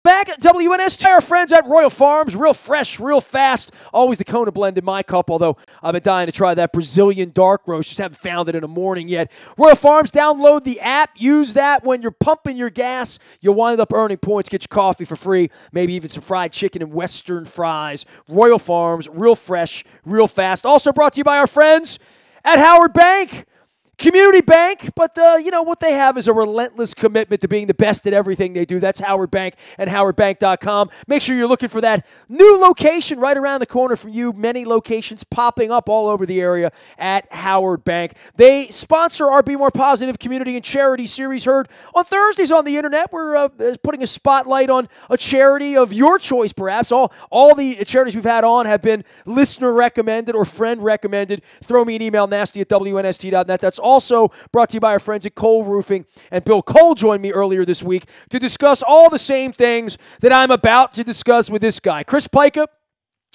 Back at WNST, our friends at Royal Farms, real fresh, real fast. Always the Kona blend in my cup, although I've been dying to try that Brazilian dark roast. Just haven't found it in the morning yet. Royal Farms, download the app. Use that when you're pumping your gas. You'll wind up earning points, get your coffee for free, maybe even some fried chicken and Western fries. Royal Farms, real fresh, real fast. Also brought to you by our friends at Howard Bank. Community bank, but what they have is a relentless commitment to being the best at everything they do. That's Howard Bank and howardbank.com. Make sure you're looking for that new location right around the corner from you. Many locations popping up all over the area at Howard Bank. They sponsor our Be More Positive community and charity series heard on Thursdays on the internet. We're putting a spotlight on a charity of your choice, perhaps. All the charities we've had on have been listener recommended or friend recommended. Throw me an email, nasty@WNST.net. That's also brought to you by our friends at Cole Roofing. And Bill Cole joined me earlier this week to discuss all the same things that I'm about to discuss with this guy. Chris Pika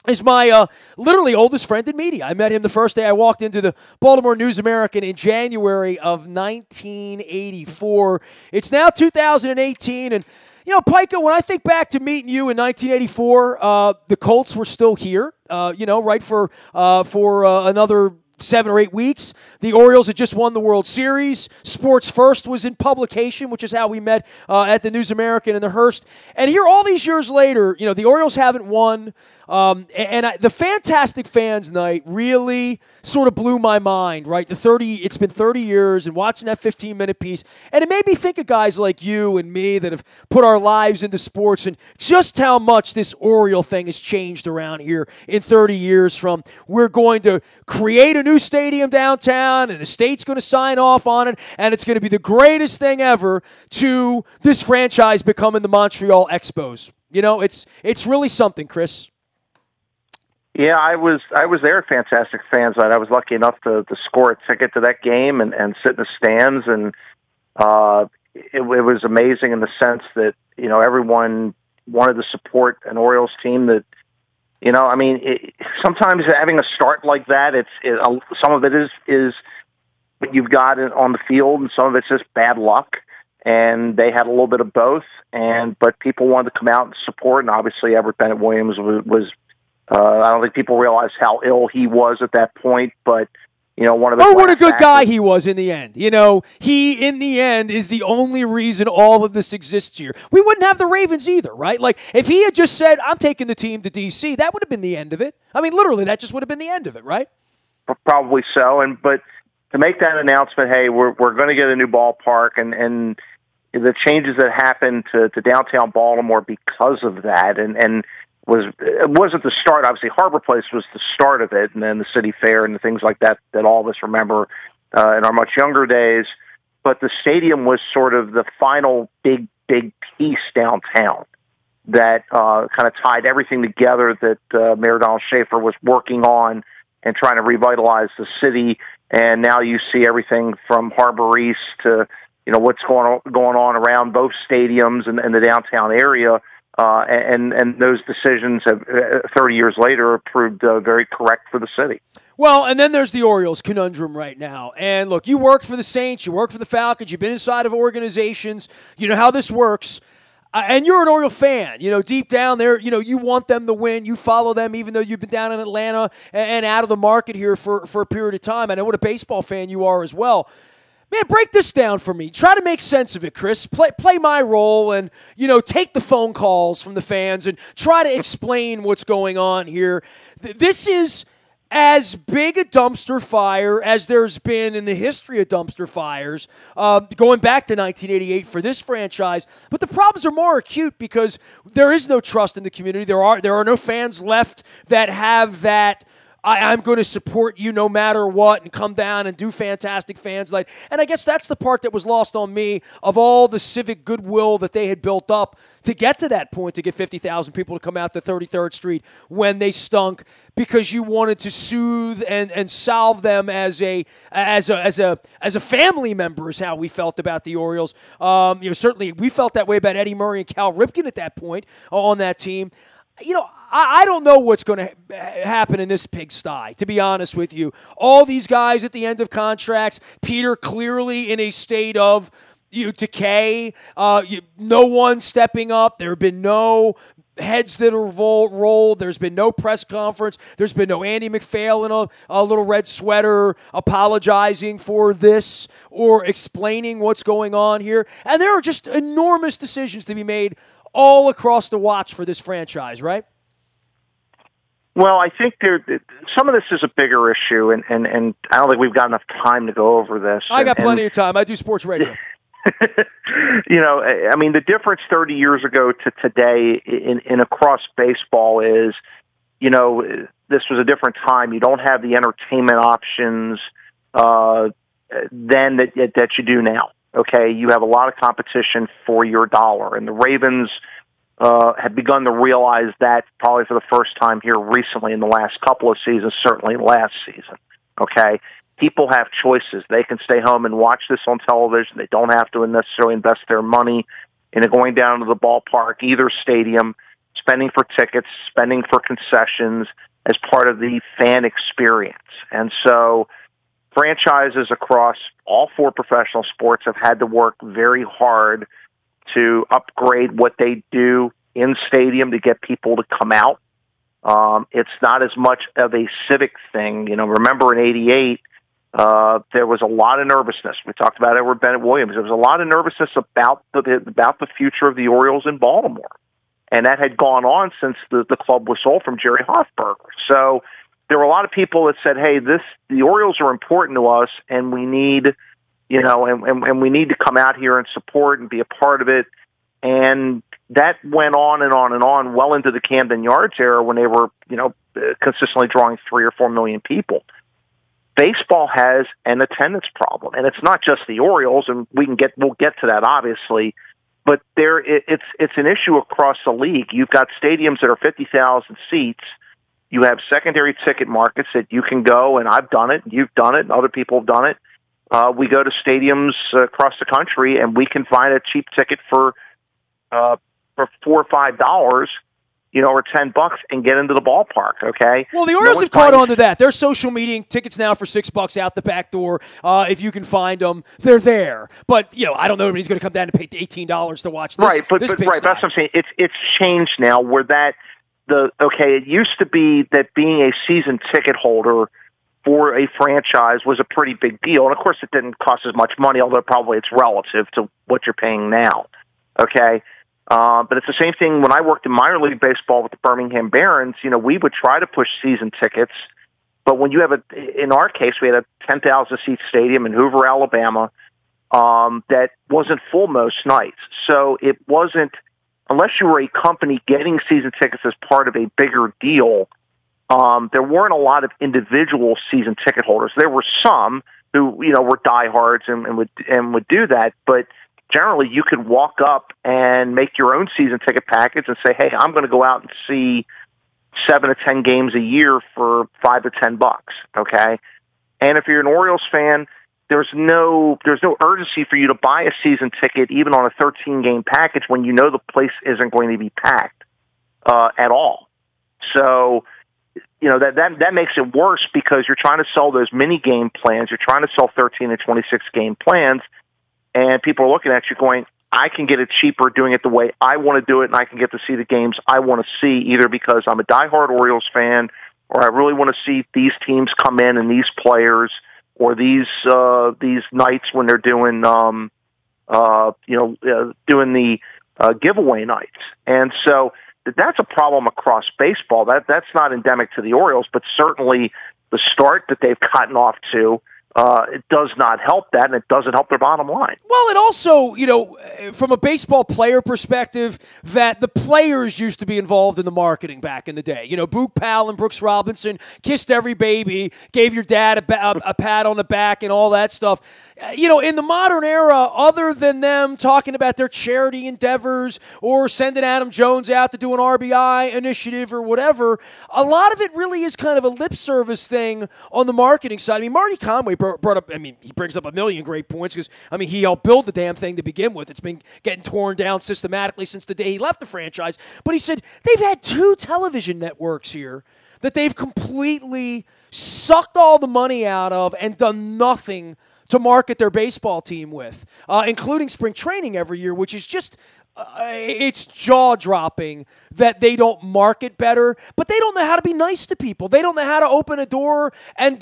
is my literally oldest friend in media. I met him the first day I walked into the Baltimore News-American in January of 1984. It's now 2018, and Pika, when I think back to meeting you in 1984, the Colts were still here, right for another 7 or 8 weeks. The Orioles had just won the World Series. Sports First was in publication, which is how we met at the News-American in the Hearst. And here, all these years later, the Orioles haven't won. The Fantastic Fans Night really sort of blew my mind, right? It's been 30 years, and watching that 15-minute piece, and it made me think of guys like you and me that have put our lives into sports and just how much this Oriole thing has changed around here in 30 years from we're going to create a new stadium downtown, and the state's going to sign off on it, and it's going to be the greatest thing ever to this franchise becoming the Montreal Expos. It's really something, Chris. Yeah, I was there at Fantastic Fans Night. I was lucky enough to score a ticket to that game and sit in the stands, and it was amazing in the sense that everyone wanted to support an Orioles team that sometimes having a start like that, some of it is what you've got on the field, and some of it's just bad luck. And they had a little bit of both, but people wanted to come out and support, and obviously Everett Bennett Williams was I don't think people realize how ill he was at that point, but one of the what a good guy he was in the end. He in the end is the only reason all of this exists here. We wouldn't have the Ravens either, right? Like if he had just said, "I'm taking the team to DC," that would have been the end of it. I mean, literally, that just would have been the end of it, right? Probably so. But to make that announcement, hey, we're going to get a new ballpark, and the changes that happened to downtown Baltimore because of that, and it wasn't the start. Obviously, Harbor Place was the start of it, and then the City Fair and the things like that all of us remember in our much younger days. But the stadium was sort of the final big piece downtown that kind of tied everything together that Mayor Donald Schaefer was working on and trying to revitalize the city. And now you see everything from Harbor East to what's going on around both stadiums and the downtown area. And those decisions have 30 years later proved very correct for the city. Well, and then there's the Orioles conundrum right now. And look, you work for the Saints, you work for the Falcons, you've been inside of organizations, you know how this works. And you're an Oriole fan, deep down there, you want them to win. You follow them even though you've been down in Atlanta and out of the market here for a period of time. I know what a baseball fan you are as well. Man, break this down for me. Try to make sense of it, Chris. Play my role and, take the phone calls from the fans and try to explain what's going on here. This is as big a dumpster fire as there's been in the history of dumpster fires, going back to 1988 for this franchise. But the problems are more acute because there is no trust in the community. There are no fans left that have that I'm going to support you no matter what and come down and do Fantastic Fans Night. And I guess that's the part that was lost on me of all the civic goodwill that they had built up to get to that point, to get 50,000 people to come out to 33rd Street when they stunk because you wanted to soothe and solve them as a family member is how we felt about the Orioles. Certainly we felt that way about Eddie Murray and Cal Ripken at that point on that team. I don't know what's going to happen in this pigsty, to be honest with you. All these guys at the end of contracts, Peter clearly in a state of decay. No one stepping up. There have been no heads that are rolled. There's been no press conference. There's been no Andy McPhail in a little red sweater apologizing for this or explaining what's going on here. And there are just enormous decisions to be made all across the watch for this franchise, right? Well, I think some of this is a bigger issue, and I don't think we've got enough time to go over this. I got plenty of time. I do sports radio. I mean, the difference 30 years ago to today in across baseball is, this was a different time. You don't have the entertainment options then that you do now. Okay, you have a lot of competition for your dollar, and the Ravens have begun to realize that probably for the first time here recently in the last couple of seasons, certainly last season. Okay. People have choices. They can stay home and watch this on television. They don't have to necessarily invest their money into going down to the ballpark, either stadium, spending for tickets, spending for concessions as part of the fan experience. And so franchises across all four professional sports have had to work very hard to upgrade what they do in stadium to get people to come out. It's not as much of a civic thing. Remember in '88, there was a lot of nervousness. We talked about Edward Bennett Williams. There was a lot of nervousness about the future of the Orioles in Baltimore. And that had gone on since the club was sold from Jerry Hoffberger. So there were a lot of people that said, hey, the Orioles are important to us, and we need and we need to come out here and support and be a part of it. And that went on and on and on well into the Camden Yards era when they were, consistently drawing 3 or 4 million people. Baseball has an attendance problem, and it's not just the Orioles, and we'll get to that obviously, but it's an issue across the league. You've got stadiums that are 50,000 seats. You have secondary ticket markets that you can go, and I've done it, you've done it, and other people have done it. We go to stadiums across the country, and we can find a cheap ticket for $4 or $5, or $10 and get into the ballpark. Okay. Well, the Orioles have caught on to that. They're social media tickets now for $6 out the back door. If you can find them, they're there. But I don't know if he's going to come down and pay $18 to watch this. Right, but that's what I'm saying. It's changed now. Where it used to be that being a season ticket holder for a franchise was a pretty big deal, and of course, it didn't cost as much money. Although probably it's relative to what you're paying now. Okay. But it's the same thing when I worked in minor league baseball with the Birmingham Barons. We would try to push season tickets, but when you have in our case, we had a 10,000 seat stadium in Hoover, Alabama, that wasn't full most nights. So it wasn't, unless you were a company getting season tickets as part of a bigger deal, there weren't a lot of individual season ticket holders. There were some who, were diehards and would do that, but generally, you could walk up and make your own season ticket package and say, hey, I'm going to go out and see 7 to 10 games a year for $5 to $10. Okay. And if you're an Orioles fan, there's no urgency for you to buy a season ticket, even on a 13-game package, when you know the place isn't going to be packed at all. So, that makes it worse because you're trying to sell those mini game plans. You're trying to sell 13 and 26 game plans. And people are looking at you going, I can get it cheaper doing it the way I want to do it, and I can get to see the games I want to see, either because I'm a diehard Orioles fan, or I really want to see these teams come in and these players, or these nights when they're doing doing the giveaway nights. And so that's a problem across baseball. That's not endemic to the Orioles, but certainly the start that they've gotten off to. It does not help that, and it doesn't help their bottom line. Well, it also, from a baseball player perspective, that the players used to be involved in the marketing back in the day. Boog Powell and Brooks Robinson kissed every baby, gave your dad a pat on the back and all that stuff. In the modern era, other than them talking about their charity endeavors or sending Adam Jones out to do an RBI initiative or whatever, a lot of it really is kind of a lip service thing on the marketing side. I mean, Marty Conway brought up, he brings up a million great points because, he helped build the damn thing to begin with. It's been getting torn down systematically since the day he left the franchise. But he said they've had 2 television networks here that they've completely sucked all the money out of and done nothing to market their baseball team with, including spring training every year, which is just it's jaw-dropping that they don't market better, but they don't know how to be nice to people. They don't know how to open a door and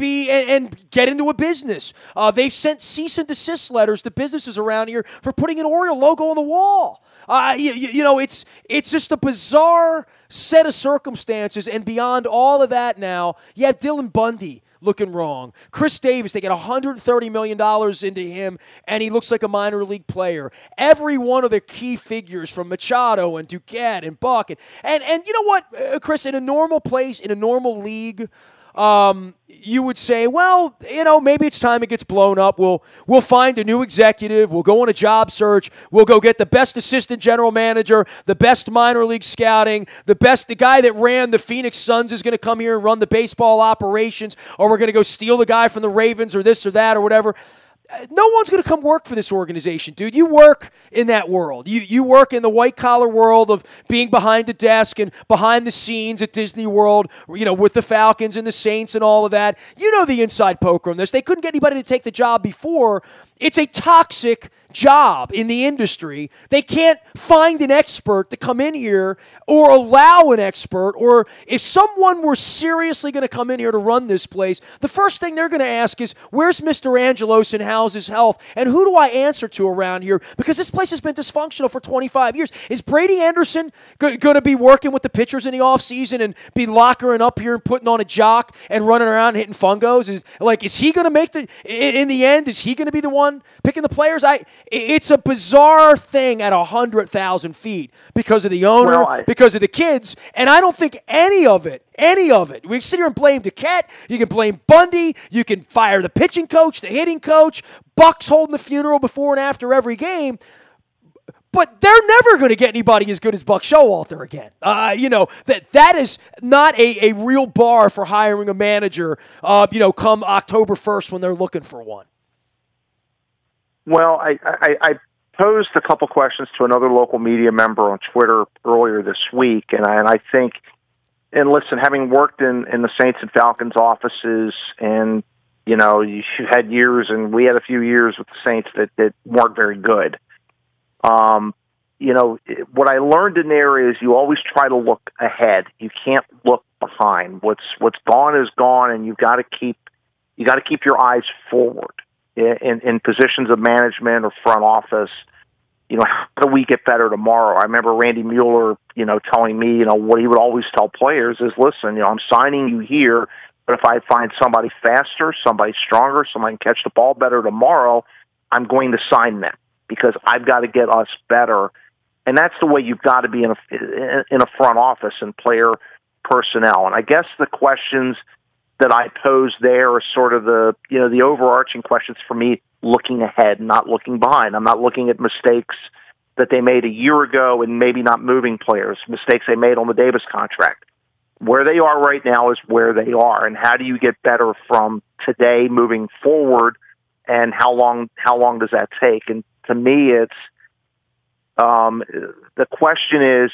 get into a business. They've sent cease and desist letters to businesses around here for putting an Oriole logo on the wall. It's just a bizarre set of circumstances, and beyond all of that now, you have Dylan Bundy looking wrong. Chris Davis, they get $130 million into him, and he looks like a minor league player. Every one of the key figures from Machado and Duquette and Buck. And you know what, Chris, in a normal place, in a normal league, you would say, well, maybe it's time it gets blown up. We'll find a new executive. We'll go on a job search. We'll go get the best assistant general manager, the best minor league scouting, the guy that ran the Phoenix Suns is going to come here and run the baseball operations, or we're going to go steal the guy from the Ravens or this or that or whatever. No one's going to come work for this organization, dude. You work in that world. You work in the white-collar world of being behind the desk and behind the scenes at Disney World, with the Falcons and the Saints and all of that. You know the inside poker on this. They couldn't get anybody to take the job before. It's a toxic job in the industry. They can't find an expert to come in here or allow an expert, or if someone were seriously going to come in here to run this place, the first thing they're going to ask is, where's Mr. Angelos and how's his health? And who do I answer to around here? Because this place has been dysfunctional for 25 years. Is Brady Anderson going to be working with the pitchers in the offseason and be lockering up here and putting on a jock and running around hitting fungos? Is he going to make in the end, is he going to be the one picking the players? It's a bizarre thing at 100,000 feet because of the owner, because of the kids, and I don't think any of it. We can sit here and blame Duquette. You can blame Bundy. You can fire the pitching coach, the hitting coach. Buck's holding the funeral before and after every game. But they're never going to get anybody as good as Buck Showalter again. That is not a real bar for hiring a manager, come October 1st when they're looking for one. Well, I posed a couple questions to another local media member on Twitter earlier this week, and I think, and listen, having worked in the Saints and Falcons offices, and you had years, and we had a few years with the Saints that weren't very good. What I learned in there is you always try to look ahead. You can't look behind. What's gone is gone, and you got to keep your eyes forward. In positions of management or front office, how do we get better tomorrow? I remember Randy Mueller, telling me, what he would always tell players is, listen, I'm signing you here, but if I find somebody faster, somebody stronger, somebody can catch the ball better tomorrow, I'm going to sign them because I've got to get us better. And that's the way you've got to be in a front office and player personnel. And I guess the questions that I pose there are sort of the overarching questions for me, looking ahead, not looking behind. I'm not looking at mistakes that they made a year ago and maybe not moving players, mistakes they made on the Davis contract. Where they are right now is where they are, and how do you get better from today moving forward, and how long does that take? And to me, it's the question is,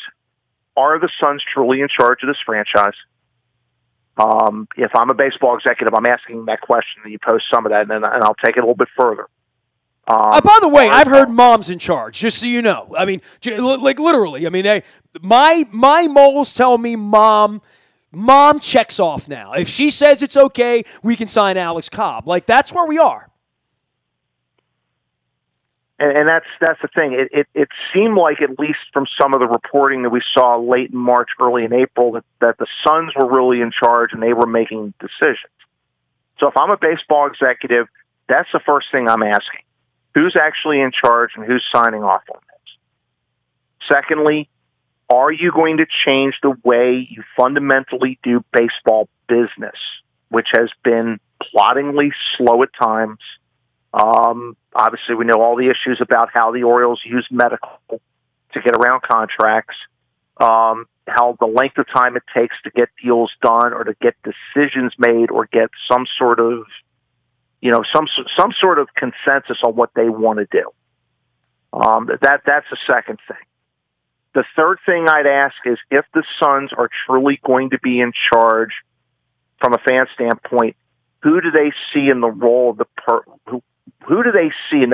are the Suns truly in charge of this franchise? If I'm a baseball executive, I'm asking that question, and you post some of that, and I'll take it a little bit further. By the way, I've heard mom's in charge, just so you know. I mean, like literally. I mean, my moles tell me mom checks off now. If she says it's okay, we can sign Alex Cobb. Like, that's where we are. And that's the thing. It seemed like, at least from some of the reporting that we saw late in March, early in April, that the Suns were really in charge and they were making decisions. So if I'm a baseball executive, that's the first thing I'm asking. Who's actually in charge and who's signing off on this? Secondly, are you going to change the way you fundamentally do baseball business, which has been ploddingly slow at times? Obviously, we know all the issues about how the Orioles use medical to get around contracts, how the length of time it takes to get deals done or to get decisions made or get some sort of, some sort of consensus on what they want to do. That's the second thing. The third thing I'd ask is, if the Suns are truly going to be in charge from a fan standpoint, who do they see in the role of who do they see? And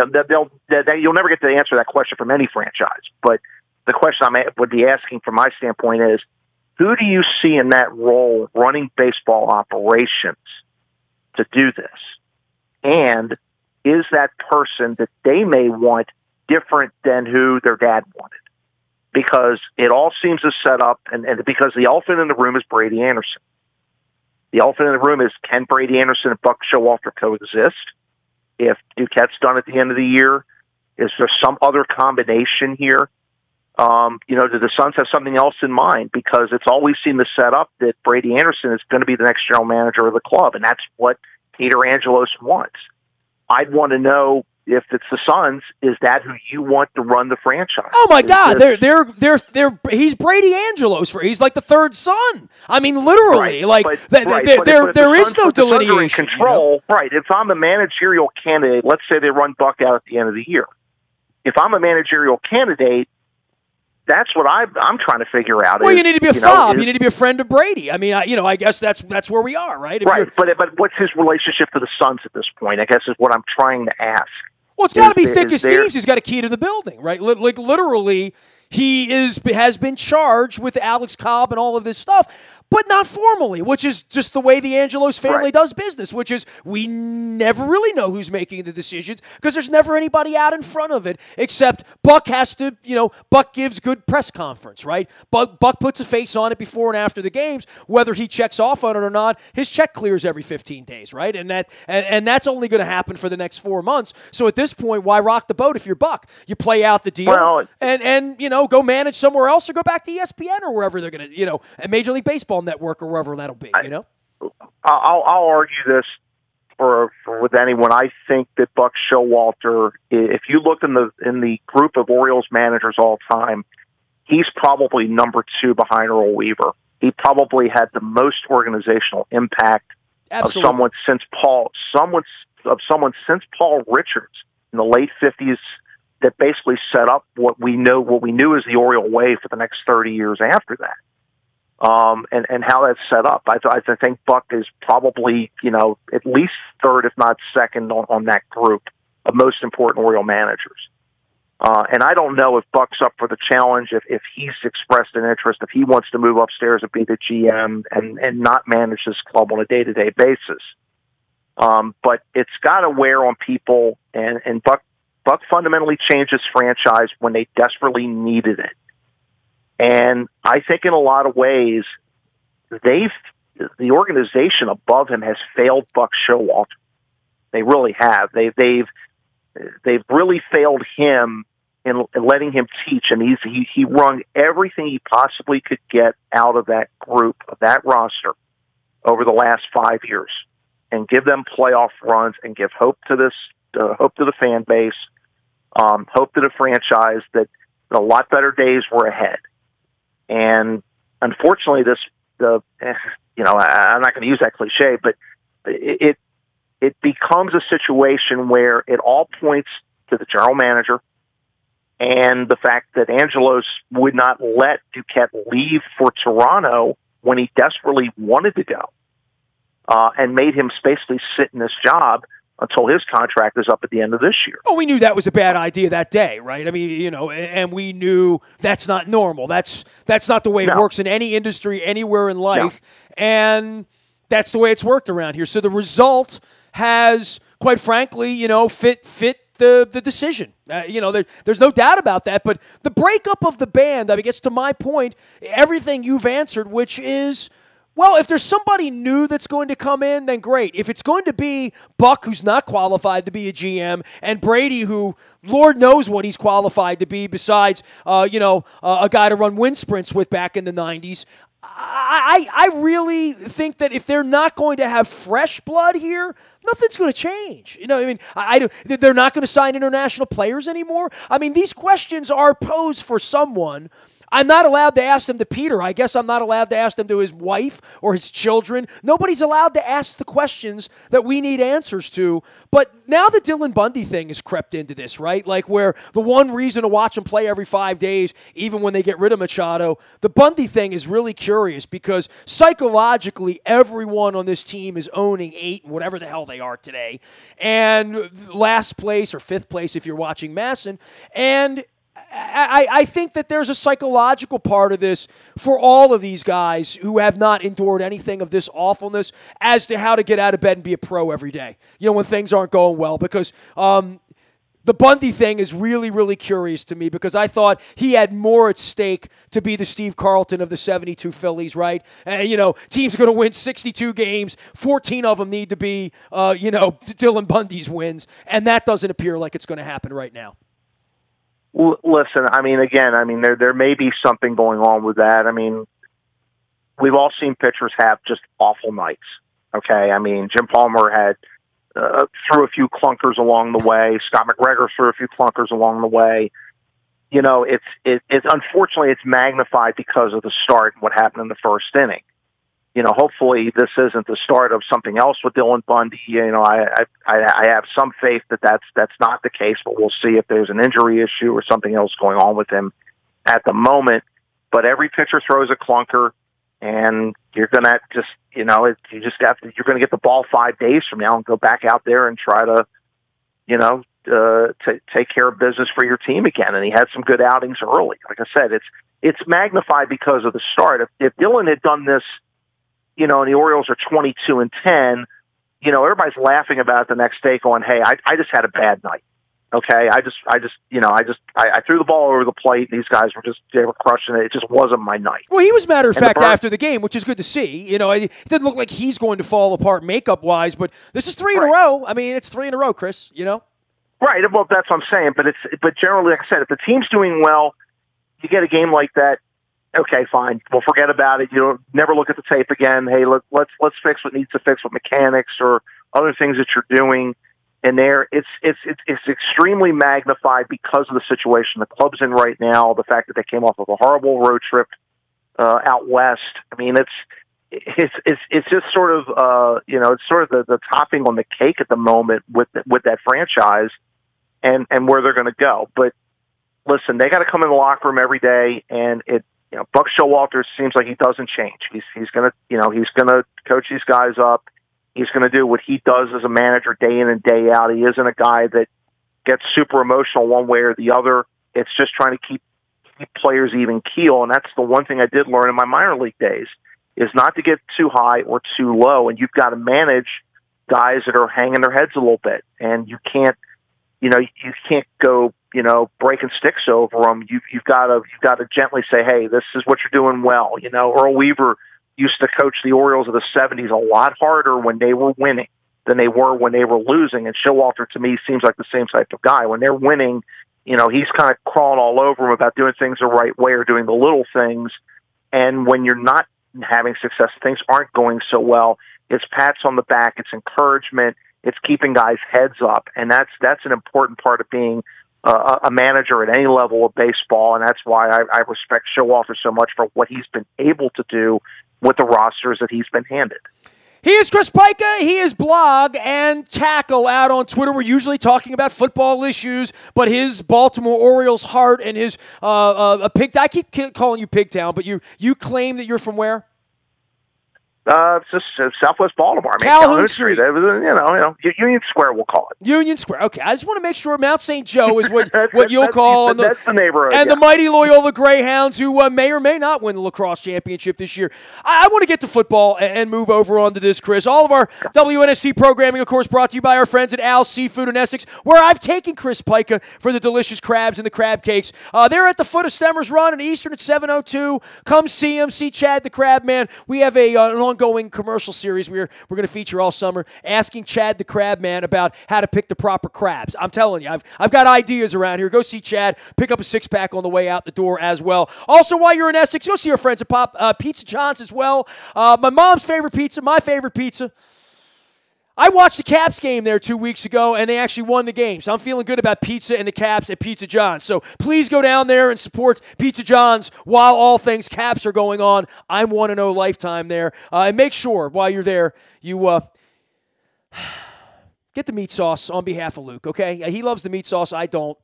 you'll never get to answer that question from any franchise. But the question I would be asking from my standpoint is, who do you see in that role running baseball operations to do this? And is that person that they may want different than who their dad wanted? Because it all seems to set up, and because the elephant in the room is Brady Anderson. The elephant in the room is, can Brady Anderson and Buck Showalter coexist? If Duquette's done at the end of the year, is there some other combination here? Do the Suns have something else in mind? Because it's always seemed to set up that Brady Anderson is going to be the next general manager of the club, and that's what Peter Angelos wants. I'd want to know, if it's the Suns, is that who you want to run the franchise? Oh my God, he's Brady Angelos. He's like the third son. I mean, literally, there is no delineation. Control, right? If I'm a managerial candidate, let's say they run Buck out at the end of the year. If I'm a managerial candidate, that's what I'm trying to figure out. Well, you need to be a fob. You need to be a friend of Brady. I mean, I guess that's where we are, right? But what's his relationship to the Suns at this point? I guess is what I'm trying to ask. Well, it's got to be thick as thieves. He's got a key to the building, right? Like literally, he has been charged with Alex Cobb and all of this stuff, but not formally, which is just the way the Angelos family does business, which is we never really know who's making the decisions because there's never anybody out in front of it except Buck has to, Buck gives good press conference, right? Buck puts a face on it before and after the games, whether he checks off on it or not, his check clears every 15 days, right? And that's only going to happen for the next 4 months. So at this point, why rock the boat if you're Buck? You play out the deal and go manage somewhere else or go back to ESPN or wherever they're going to, at Major League Baseball Network or wherever that'll be, I'll argue this with anyone. I think that Buck Showalter, if you look in the group of Orioles managers all time, he's probably number 2 behind Earl Weaver. He probably had the most organizational impact of someone since Paul Richards in the late 50s that basically set up what we knew as the Oriole way for the next 30 years after that. And how that's set up. I think Buck is probably, at least third, if not second on that group of most important Oriole managers. And I don't know if Buck's up for the challenge, if he's expressed an interest, if he wants to move upstairs and be the GM and not manage this club on a day-to-day basis. But it's got to wear on people, and Buck fundamentally changed his franchise when they desperately needed it. And I think in a lot of ways, the organization above him has failed Buck Showalter. They really have. They've really failed him in letting him teach, and he wrung everything he possibly could get out of that group, of that roster, over the last 5 years, and give them playoff runs and give hope to the fan base, hope to the franchise that a lot better days were ahead. And unfortunately, I'm not going to use that cliche, but it becomes a situation where it all points to the general manager and the fact that Angelos would not let Duquette leave for Toronto when he desperately wanted to go, and made him basically sit in this job until his contract is up at the end of this year. Oh, we knew that was a bad idea that day, right? I mean, and we knew that's not normal. That's not the way it works in any industry, anywhere in life. No. And that's the way it's worked around here. So the result has, quite frankly, fit the decision. There's no doubt about that. But the breakup of the band, gets to my point, everything you've answered, which is, well, if there's somebody new that's going to come in, then great. If it's going to be Buck, who's not qualified to be a GM, and Brady, who Lord knows what he's qualified to be besides, a guy to run wind sprints with back in the 90s, I really think that if they're not going to have fresh blood here, nothing's going to change. They're not going to sign international players anymore. I mean, these questions are posed for someone I'm not allowed to ask them to Peter. I guess I'm not allowed to ask them to his wife or his children. Nobody's allowed to ask the questions that we need answers to. But now the Dylan Bundy thing has crept into this, right? Like where the one reason to watch him play every 5 days, even when they get rid of Machado, the Bundy thing is really curious because psychologically everyone on this team is owning 8 and whatever the hell they are today. And last place or 5th place if you're watching Masson. And I think that there's a psychological part of this for all of these guys who have not endured anything of this awfulness as to how to get out of bed and be a pro every day, when things aren't going well. Because the Bundy thing is really, really curious to me because I thought he had more at stake to be the Steve Carlton of the 72 Phillies, right? And, team's going to win 62 games. 14 of them need to be, Dylan Bundy's wins. And that doesn't appear like it's going to happen right now. Listen, there may be something going on with that. We've all seen pitchers have just awful nights. Okay, Jim Palmer had threw a few clunkers along the way. Scott McGregor threw a few clunkers along the way. It's unfortunately it's magnified because of the start and what happened in the first inning. Hopefully this isn't the start of something else with Dylan Bundy. I have some faith that that's not the case, but we'll see if there's an injury issue or something else going on with him at the moment. But every pitcher throws a clunker, and you're gonna just you're gonna get the ball 5 days from now and go back out there and try to take care of business for your team again. And he had some good outings early. Like I said, it's magnified because of the start. If Dylan had done this, and the Orioles are 22-10, everybody's laughing about it the next day going, hey, I just had a bad night. Okay. I threw the ball over the plate. These guys they were crushing it. It just wasn't my night. Well, he was matter of fact after the game, which is good to see. It didn't look like he's going to fall apart makeup wise, but this is 3 in a row. It's 3 in a row, Chris, Right. Well, that's what I'm saying. But generally, like I said, if the team's doing well, you get a game like that. Okay, fine. We'll forget about it. Never look at the tape again. Hey, let's fix what needs to fix with mechanics or other things that you're doing. And it's extremely magnified because of the situation the club's in right now. The fact that they came off of a horrible road trip out west. It's just sort of it's sort of the topping on the cake at the moment with that franchise and where they're going to go. But listen, they got to come in the locker room every day, and Buck Showalter seems like he doesn't change. He's gonna coach these guys up. He's gonna do what he does as a manager day in and day out. He isn't a guy that gets super emotional one way or the other. It's just trying to keep players even keel, and that's the one thing I did learn in my minor league days is not to get too high or too low. And you've got to manage guys that are hanging their heads a little bit, and you can't go breaking sticks over them. You've got to gently say, hey, this is what you're doing well. Earl Weaver used to coach the Orioles of the 70s a lot harder when they were winning than they were when they were losing. And Showalter, to me, seems like the same type of guy. When they're winning, he's kind of crawling all over them about doing things the right way or doing the little things. And when you're not having success, things aren't going so well, it's pats on the back, it's encouragement, it's keeping guys' heads up. And that's an important part of being a manager at any level of baseball, and that's why I respect Showalter so much for what he's been able to do with the rosters that he's been handed. He is Chris Pika. He is Blog and Tackle out on Twitter. We're usually talking about football issues, but his Baltimore Orioles heart and his Pig. I keep calling you Pigtown, but you claim that you're from where? It's just Southwest Baltimore. Calhoun Street. Union Square, we'll call it. Union Square. Okay, I just want to make sure Mount St. Joe is what you'll call. That's the neighborhood. And the mighty Loyola Greyhounds, who may or may not win the lacrosse championship this year. I want to get to football and move over onto this, Chris. All of our WNST programming, of course, brought to you by our friends at Al's Seafood in Essex, where I've taken Chris Pika for the delicious crabs and the crab cakes. They're at the foot of Stemmers Run in Eastern at 7:02. Come see them. See Chad the Crab Man. We have an ongoing commercial series we're going to feature all summer, asking Chad the Crab Man about how to pick the proper crabs. I'm telling you, I've got ideas around here. Go see Chad. Pick up a 6-pack on the way out the door as well. Also, while you're in Essex, go see our friends at Pizza John's as well. My mom's favorite pizza, my favorite pizza. I watched the Caps game there 2 weeks ago, and they actually won the game. So I'm feeling good about pizza and the Caps at Pizza John's. So please go down there and support Pizza John's while all things Caps are going on. I'm 1-0 lifetime there. And make sure while you're there, you get the meat sauce on behalf of Luke, okay? He loves the meat sauce. I don't.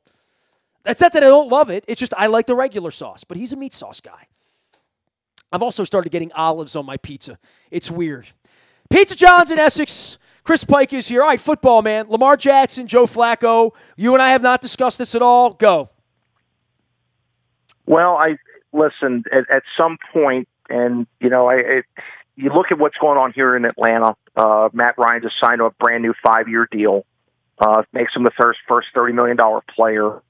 It's not that I don't love it. It's just I like the regular sauce, but he's a meat sauce guy. I've also started getting olives on my pizza. It's weird. Pizza John's in Essex. Chris Pika is here. All right, football, man. Lamar Jackson, Joe Flacco. You and I have not discussed this at all. Go. Well, listen, at some point, and, you look at what's going on here in Atlanta. Matt Ryan just signed a brand new 5-year deal. Makes him the first $30 million player.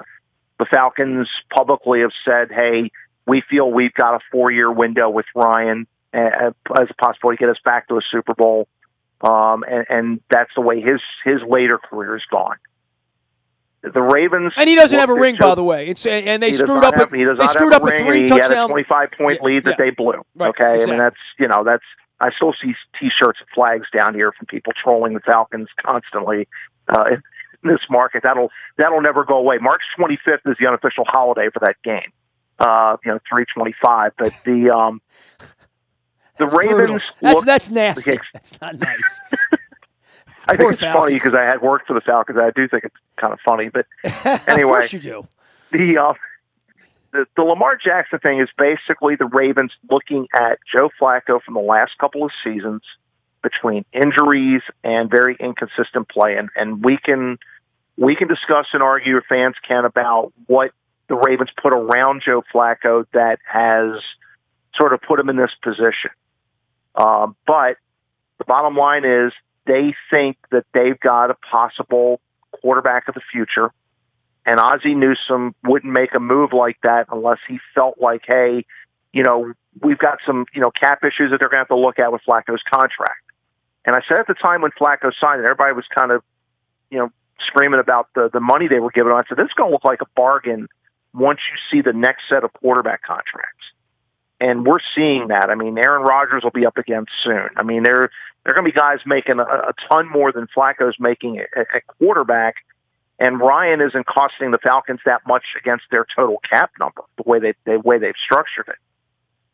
The Falcons publicly have said, hey, we feel we've got a 4-year window with Ryan as a possibility to get us back to a Super Bowl. And that's the way his later career is gone. The Ravens, and he doesn't have a ring, by the way. And they screwed up. They screwed up a 3-touchdown. He had a 25-point lead that they blew. Right, okay, exactly. I mean that's. I still see T-shirts and flags down here from people trolling the Falcons constantly in this market. That'll never go away. March 25th is the unofficial holiday for that game. 3/25. But the Ravens. That's nasty. That's not nice. I think it's funny because I had worked for the Falcons. I do think it's kind of funny, but anyway, of course you do. The Lamar Jackson thing is basically the Ravens looking at Joe Flacco from the last couple of seasons between injuries and very inconsistent play, and we can discuss and argue, fans can, about what the Ravens put around Joe Flacco that has sort of put him in this position. But the bottom line is they think that they've got a possible quarterback of the future, and Ozzie Newsome wouldn't make a move like that unless he felt like, hey, we've got some, cap issues that they're going to have to look at with Flacco's contract. And I said at the time when Flacco signed it, everybody was kind of, screaming about the money they were giving him. I said, this is going to look like a bargain once you see the next set of quarterback contracts. And we're seeing that. I mean, Aaron Rodgers will be up again soon. I mean, there are going to be guys making a ton more than Flacco's making at quarterback, and Ryan isn't costing the Falcons that much against their total cap number, the way they've structured it.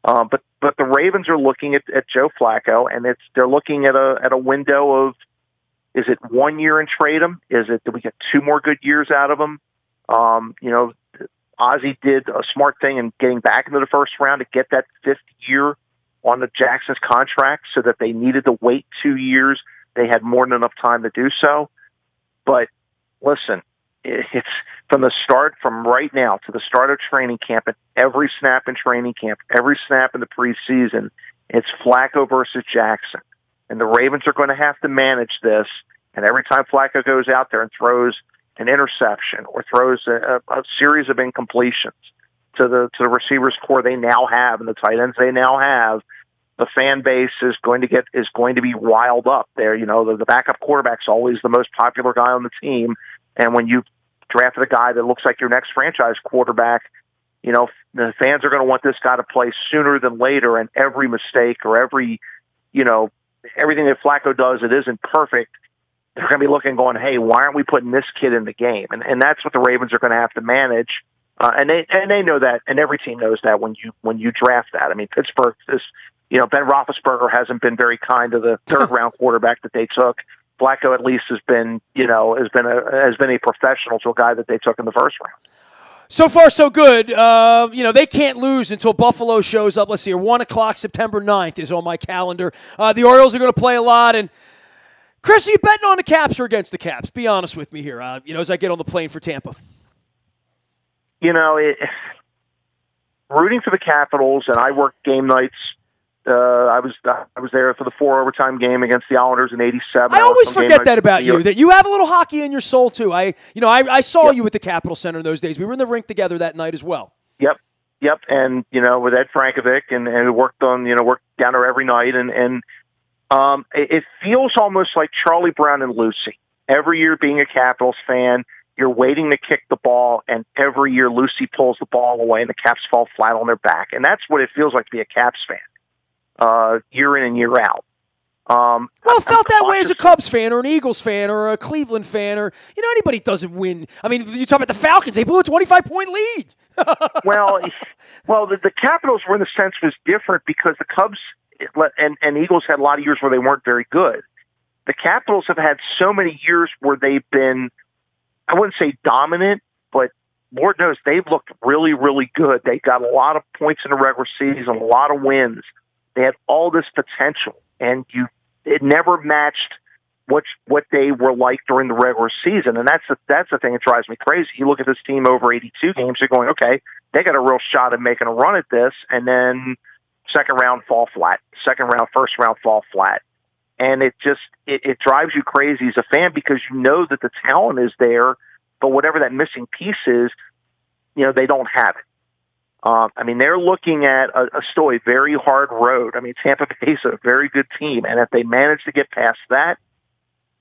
But the Ravens are looking at Joe Flacco, and they're looking at a window of, is it 1 year and trade him? Is it, do we get 2 more good years out of him? Ozzie did a smart thing in getting back into the first round to get that 5th year on the Jackson's contract, so that they needed to wait 2 years. They had more than enough time to do so. But listen, it's from right now to the start of training camp, and every snap in training camp, every snap in the preseason, it's Flacco versus Jackson. And the Ravens are going to have to manage this. And every time Flacco goes out there and throws an interception or throws a series of incompletions to the receivers core they now have and the tight ends they now have, the fan base is going to be riled up there. The backup quarterback's always the most popular guy on the team. And when you drafted a guy that looks like your next franchise quarterback, the fans are going to want this guy to play sooner than later. And every mistake or everything that Flacco does that isn't perfect, they're going to be looking, going, hey, why aren't we putting this kid in the game? And that's what the Ravens are going to have to manage. And they know that, and every team knows that when you draft that. I mean, Pittsburgh is, Ben Roethlisberger hasn't been very kind to the 3rd round quarterback that they took. Flacco at least has been a professional to a guy that they took in the 1st round. So far, so good. They can't lose until Buffalo shows up. Let's see here. 1 o'clock, September 9th is on my calendar. The Orioles are going to play a lot. And, Chris, are you betting on the Caps or against the Caps? Be honest with me here, as I get on the plane for Tampa. Rooting for the Capitals, and I work game nights. I was there for the 4 overtime game against the Islanders in '87. I always forget that about you, that you have a little hockey in your soul too. I saw you at the Capitol Center in those days. We were in the rink together that night as well. Yep. And with Ed Frankovic, and we worked down there every night, and it feels almost like Charlie Brown and Lucy. Every year, being a Capitals fan, you're waiting to kick the ball, and every year Lucy pulls the ball away, and the Caps fall flat on their back, and that's what it feels like to be a Caps fan. Year in and year out. Well, it felt that way as a Cubs fan or an Eagles fan or a Cleveland fan or, anybody doesn't win. I mean, you talk about the Falcons. They blew a 25-point lead. well, the Capitals were in a sense was different because the Cubs and Eagles had a lot of years where they weren't very good. The Capitals have had so many years where they've been, I wouldn't say dominant, but Lord knows they've looked really, really good. They got a lot of points in the regular season, a lot of wins. They had all this potential, and it never matched what they were like during the regular season. And that's the thing that drives me crazy. You look at this team over 82 games, you're going, okay, they got a real shot at making a run at this, and then second round fall flat, second round, first round fall flat. And it drives you crazy as a fan because you know that the talent is there, but whatever that missing piece is, they don't have it. I mean, they're looking at still a very hard road. I mean, Tampa Bay's a very good team, and if they manage to get past that,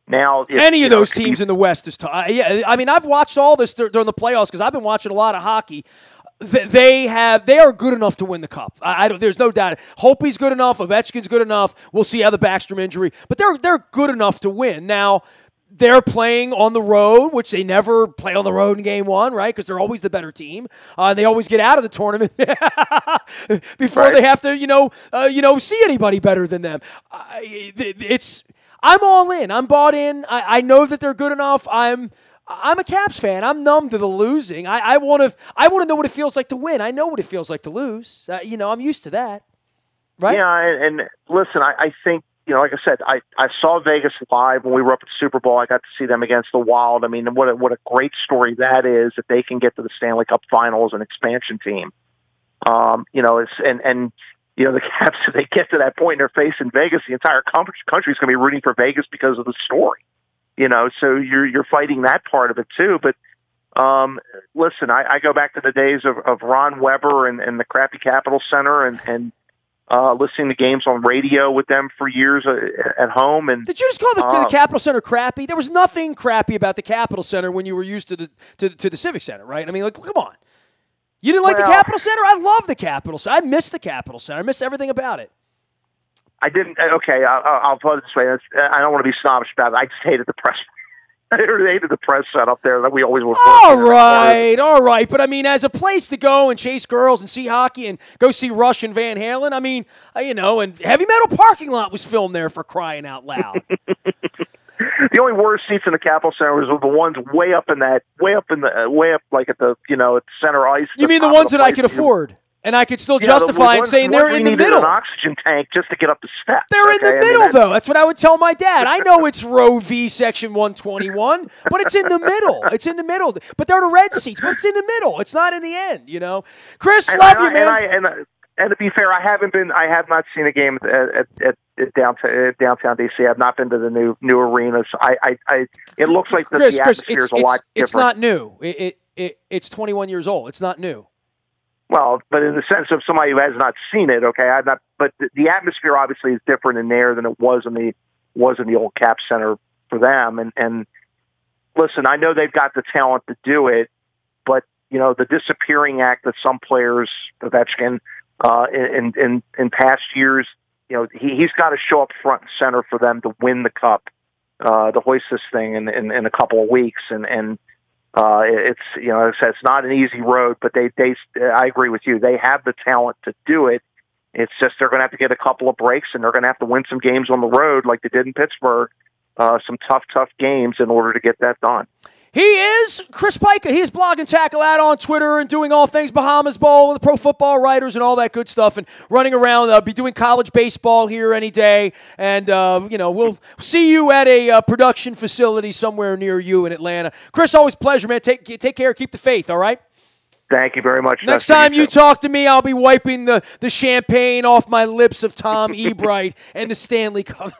now any of those teams in the West is tough. Yeah, I mean, I've watched all this during the playoffs because I've been watching a lot of hockey. They are good enough to win the cup. There's no doubt. Holtby's good enough. Ovechkin's good enough. We'll see how the Backstrom injury, but they're good enough to win. Now they're playing on the road, which they never play on the road in game one, right? Because they're always the better team. They always get out of the tournament before they have to, see anybody better than them. I'm all in. I'm bought in. I know that they're good enough. I'm a Caps fan. I'm numb to the losing. I want to know what it feels like to win. I know what it feels like to lose. I'm used to that. Right? Yeah, and listen, I think, like I said, I saw Vegas live when we were up at the Super Bowl. I got to see them against the Wild. I mean, what a great story that is that they can get to the Stanley Cup Final as an expansion team. The Caps, if they get to that point and they're facing Vegas, the entire country is going to be rooting for Vegas because of the story. So you're fighting that part of it too. But listen, I go back to the days of Ron Weber and the crappy Capitol Center and listening to games on radio with them for years at home. And did you just call the Capitol Center crappy? There was nothing crappy about the Capitol Center when you were used to the Civic Center, right? I mean, come on. You didn't like the Capitol Center? I love the Capitol Center. I miss the Capitol Center. I miss everything about it. I didn't. Okay, I'll put it this way. I don't want to be snobbish about it. I just hated the press. I hated the press set up there that we always would. All right. But I mean, as a place to go and chase girls and see hockey and go see Rush and Van Halen, I mean, and Heavy Metal Parking Lot was filmed there, for crying out loud. The only worst seats in the Capitol Center was the ones way up like at the at center ice. You mean the ones that I could afford? And I could still justify it saying they're in the middle. An oxygen tank just to get up the steps. They're in the middle, though. That's what I would tell my dad. I know it's row V, section 121, but it's in the middle. It's in the middle. But they're the red seats, but it's in the middle. It's not in the end, Chris, love you, man. And to be fair, I have not seen a game at downtown DC. I've not been to the new arenas. It looks like the atmosphere is a lot different. It's not new. It's 21 years old. It's not new. Well, but in the sense of somebody who has not seen it, okay, but the atmosphere obviously is different in there than it was in the old Cap Center for them. And listen, I know they've got the talent to do it, but the disappearing act that some players, Ovechkin, in past years, he's got to show up front and center for them to win the cup, to hoist this thing in a couple of weeks, and. It's not an easy road, but I agree with you. They have the talent to do it. It's just they're going to have to get a couple of breaks, and they're going to have to win some games on the road like they did in Pittsburgh, some tough games in order to get that done. He is Chris Pika. He is Blog and Tackle out on Twitter and doing all things Bahamas Bowl and the Pro Football Writers and all that good stuff and running around. Be doing college baseball here any day. And, we'll see you at a production facility somewhere near you in Atlanta. Chris, always a pleasure, man. Take care. Keep the faith, all right? Thank you very much. Next time you talk to me, I'll be wiping the champagne off my lips of Tom Ebright and the Stanley Cup.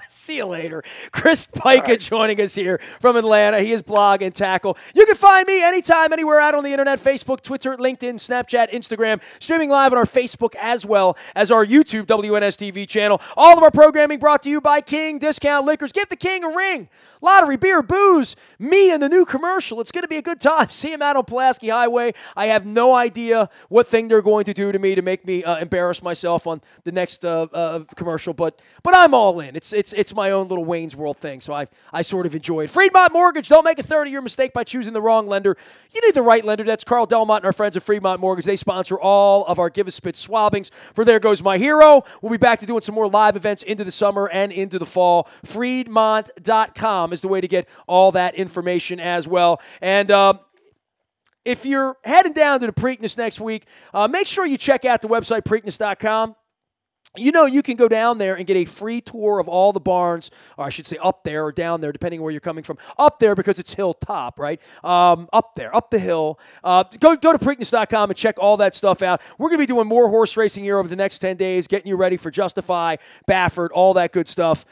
See you later. Chris Pika joining us here from Atlanta. He is Blog and Tackle. You can find me anytime, anywhere out on the internet, Facebook, Twitter, LinkedIn, Snapchat, Instagram, streaming live on our Facebook as well as our YouTube WNSTV channel. All of our programming brought to you by King Discount Liquors. Give the King a ring. Lottery, beer, booze, me and the new commercial. It's going to be a good time. See him out on Pulaski Highway. I have no idea what thing they're going to do to me to make me embarrass myself on the next commercial, but I'm all in. It's my own little Wayne's World thing, so I sort of enjoy it. Fremont Mortgage, don't make a 30-year mistake by choosing the wrong lender. You need the right lender. That's Carl Delmont and our friends at Fremont Mortgage. They sponsor all of our Give a Spit swabbings for There Goes My Hero. We'll be back to doing some more live events into the summer and into the fall. Freedmont.com is the way to get all that information as well. And if you're heading down to the Preakness next week, make sure you check out the website, Preakness.com. You know, you can go down there and get a free tour of all the barns, or I should say up there or down there, depending on where you're coming from. Up there because it's hilltop, right? Up there, up the hill. Go to Preakness.com and check all that stuff out. We're going to be doing more horse racing here over the next 10 days, getting you ready for Justify, Baffert, all that good stuff.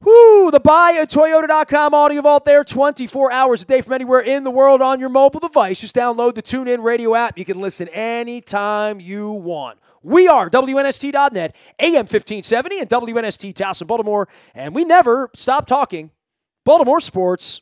Woo! The buyatoyota.com audio vault there, 24 hours a day from anywhere in the world on your mobile device. Just download the TuneIn Radio app. You can listen anytime you want. We are WNST.net, AM 1570, and WNST Towson, Baltimore, and we never stop talking Baltimore sports.